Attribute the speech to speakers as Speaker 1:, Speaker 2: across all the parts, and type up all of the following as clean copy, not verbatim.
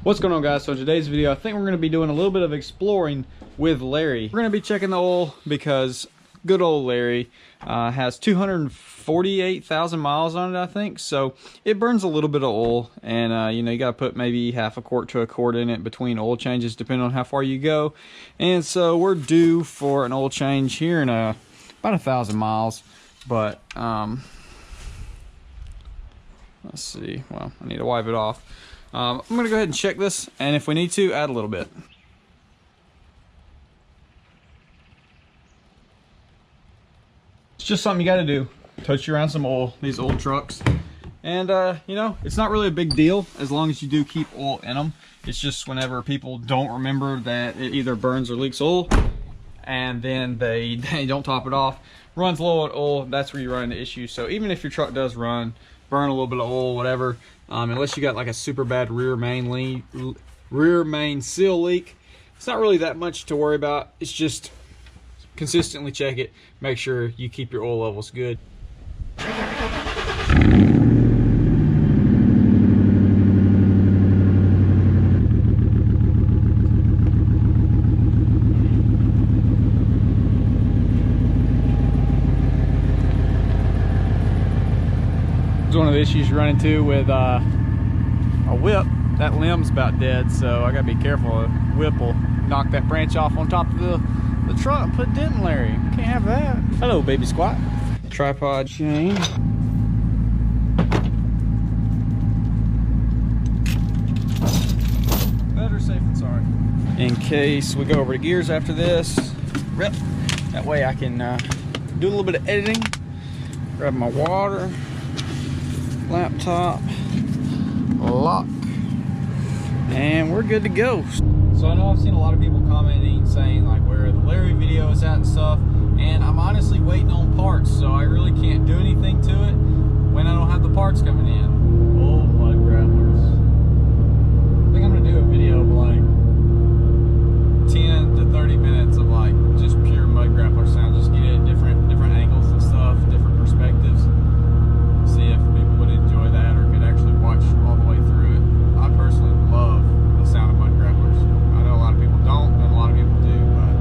Speaker 1: What's going on, guys? So in today's video, I think we're going to be doing a little bit of exploring with Larry. We're going to be checking the oil because good old Larry has 248,000 miles on it, I think. So it burns a little bit of oil, and you know, you got to put maybe half a quart to a quart in it between oil changes, depending on how far you go. And so we're due for an oil change here in about 1,000 miles. But let's see. Well, I need to wipe it off. I'm going to go ahead and check this, and if we need to, add a little bit. It's just something you got to do. Touch around some oil, these old trucks. And, you know, it's not really a big deal as long as you do keep oil in them. It's just whenever people don't remember that it either burns or leaks oil, and then they don't top it off, runs low on oil, that's where you run into issues. So even if your truck does burn a little bit of oil, whatever, unless you got like a super bad rear main seal leak, it's not really that much to worry about. It's just consistently check it, make sure you keep your oil levels good. One of the issues you run into with a whip, that limb's about dead, so I gotta be careful. A whip will knock that branch off on top of the truck and put a dent in Larry. Can't have that. Hello, baby squat. Tripod chain. Better safe than sorry. In case we go over to gears after this, rip. That way I can do a little bit of editing. Grab my water. Laptop, lock, and we're good to go. So I know I've seen a lot of people commenting saying like where the Larry video is at and stuff, and I'm honestly waiting on parts, so I really can't do anything to it when I don't have the parts coming in. Old mud grapplers. I think I'm gonna do a video of like 10 to 30 minutes of like just pure mud grappler sound, just get it at different angles and stuff, different perspectives. See if people would enjoy that or could actually watch all the way through it. I personally love the sound of mud grapplers. I know a lot of people don't, and a lot of people do, but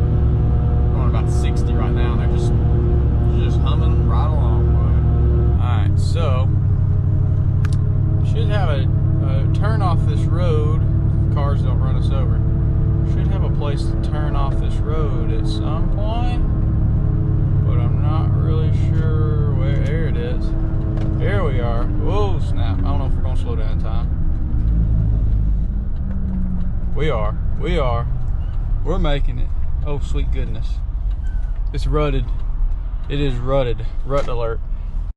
Speaker 1: we're going about 60 right now, and they're just humming right along. Alright, so should have a turn off this road. Cars don't run us over. Should have a place to turn off this road at some point, but I'm not really sure where. There it is. Here we are. Oh snap. I don't know if we're going to slow down in time. We are. We're making it. Oh sweet goodness. It's rutted. It is rutted. Rut alert.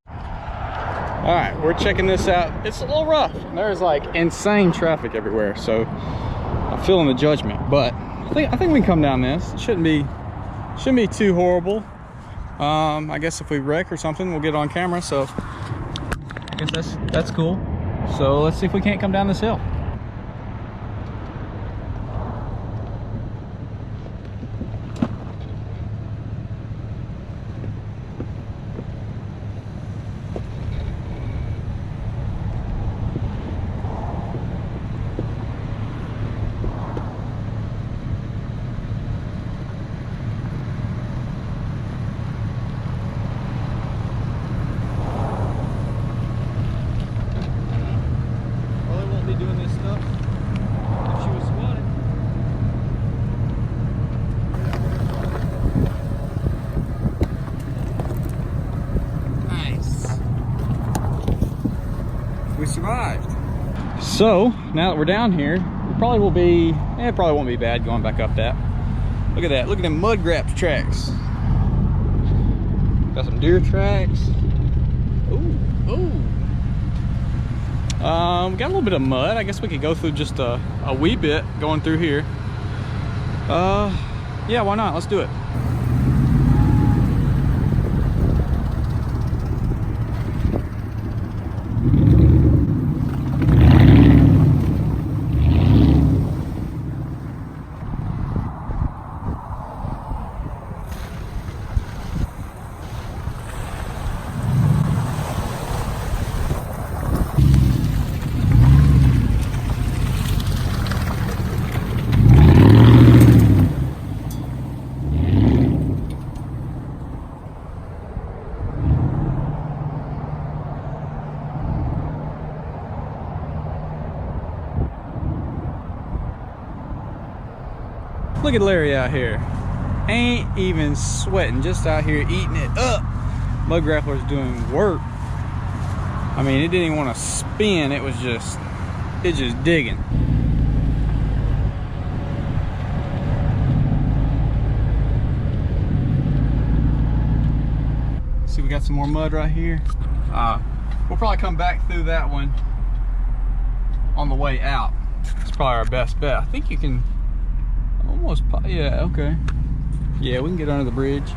Speaker 1: Alright, we're checking this out. It's a little rough. There's like insane traffic everywhere, so I'm feeling the judgment. But I think we can come down this. It shouldn't be too horrible. I guess if we wreck or something, we'll get it on camera, so I guess that's cool. So let's see if we can't come down this hill. Doing this stuff if she was spotted. Nice. We survived. So now that we're down here, it probably will be, it probably won't be bad going back up that. Look at that. Look at them mud graps tracks. Got some deer tracks. Ooh. Got a little bit of mud. I guess we could go through just a wee bit going through here. Yeah, why not? Let's do it.
Speaker 2: Look at Larry out here. Ain't even sweating, just out here eating it up. Mud grappler's doing work. I mean, it didn't even want to spin. It just digging. See, we got some more mud right here. We'll probably come back through that one on the way out. It's probably our best bet. I think you can almost, yeah, okay. Yeah, we can get under the bridge.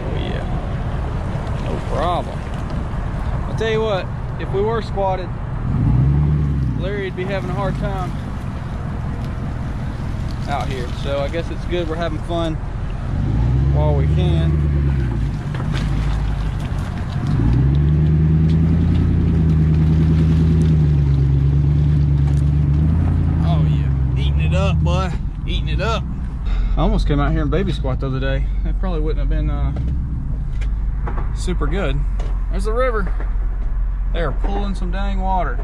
Speaker 2: Oh yeah, no problem. I'll tell you what, if we were squatted, Larry'd be having a hard time out here. So I guess it's good we're having fun while we can. Up, boy, eating it up. I almost came out here and baby squat the other day. That probably wouldn't have been super good. There's the river. They are pulling some dang water.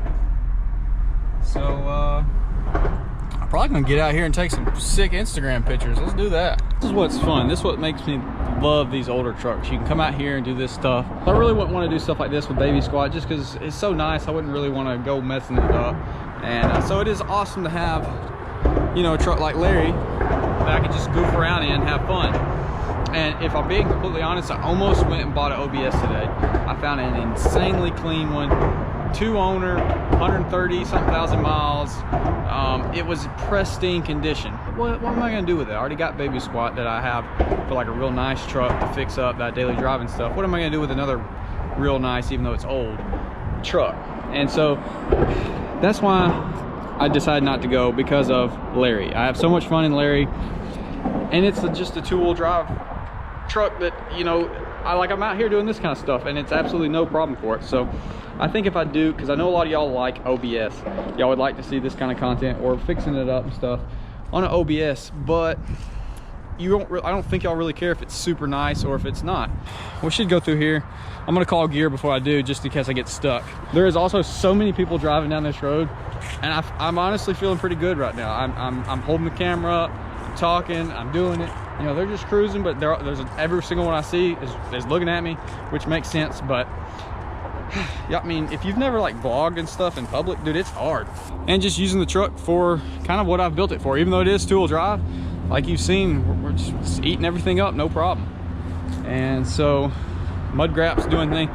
Speaker 2: So I'm probably gonna get out here and take some sick Instagram pictures. Let's do that. This is what's fun. This is what makes me love these older trucks. You can come out here and do this stuff. I really wouldn't want to do stuff like this with baby squat just because it's so nice. I wouldn't really want to go messing it up. And so it is awesome to have, you know, a truck like Larry that I could just goof around in and have fun. And if I'm being completely honest, I almost went and bought an OBS today. I found an insanely clean one, 2-owner, 130 something thousand miles. It was pristine condition. What am I gonna do with it? I already got baby squat that I have for like a real nice truck to fix up that daily driving stuff. What am I gonna do with another real nice, even though it's old, truck? And so that's why I decided not to go, because of Larry. I have so much fun in Larry, and it's just a 2-wheel drive truck that, you know, I'm out here doing this kind of stuff, and it's absolutely no problem for it. So I think if I do, because I know a lot of y'all like OBS, y'all would like to see this kind of content or fixing it up and stuff on an OBS, but I don't think y'all really care if it's super nice or if it's not. We should go through here. I'm gonna call gear before I do, just in case I get stuck. There is also so many people driving down this road, and I'm honestly feeling pretty good right now. I'm holding the camera up, I'm talking, I'm doing it. You know, they're just cruising, but there's every single one I see is looking at me, which makes sense. But yeah, I mean, if you've never like vlogged and stuff in public, dude, it's hard. And just using the truck for kind of what I've built it for, even though it is 2-wheel drive, like you've seen, we're just eating everything up, no problem. And so mud grap's doing thing.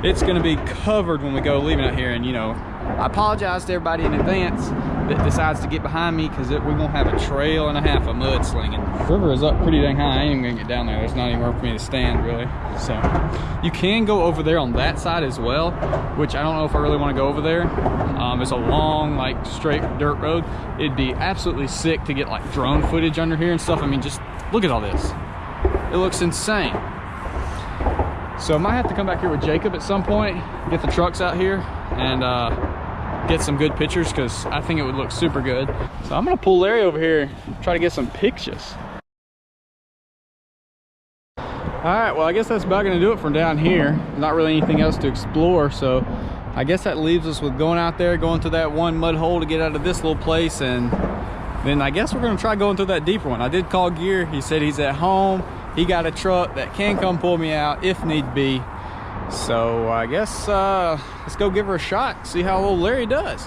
Speaker 2: It's gonna be covered when we go leaving out here. And you know, I apologize to everybody in advance that decides to get behind me, because we're gonna have a trail and a half of mud slinging. The river is up pretty dang high. I ain't even gonna get down there. There's not anywhere for me to stand really. So you can go over there on that side as well, which I don't know if I really want to go over there. It's a long, like, straight dirt road. It'd be absolutely sick to get like drone footage under here and stuff. I mean, just look at all this. It looks insane. So I might have to come back here with Jacob at some point, get the trucks out here, and get some good pictures, because I think it would look super good. So I'm gonna pull Larry over here, try to get some pictures. All right, well, I guess that's about gonna do it from down here. Not really anything else to explore, so I guess that leaves us with going out there, going to that one mud hole to get out of this little place, and then I guess we're gonna try going through that deeper one. I did call gear. He said he's at home. He got a truck that can come pull me out if need be. So I guess let's go give her a shot, see how old Larry does.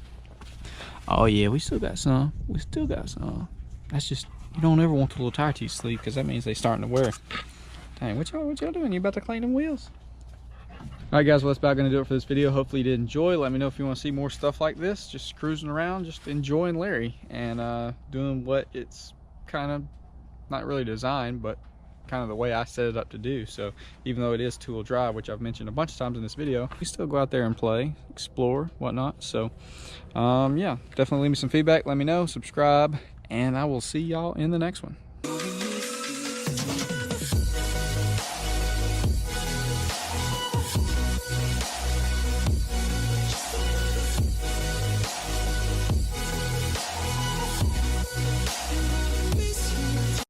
Speaker 2: Oh yeah, we still got some. We still got some. That's just, you don't ever want the little tire teeth sleeve because that means they starting to wear. Dang, what y'all doing? You about to clean them wheels? Alright guys, well that's about going to do it for this video. Hopefully you did enjoy. Let me know if you want to see more stuff like this. Just cruising around, just enjoying Larry and doing what it's kind of not really designed, but kind of the way I set it up to do. So even though it is two-wheel drive, which I've mentioned a bunch of times in this video, you still go out there and play, explore, whatnot. So yeah, definitely leave me some feedback. Let me know, subscribe, and I will see y'all in the next one.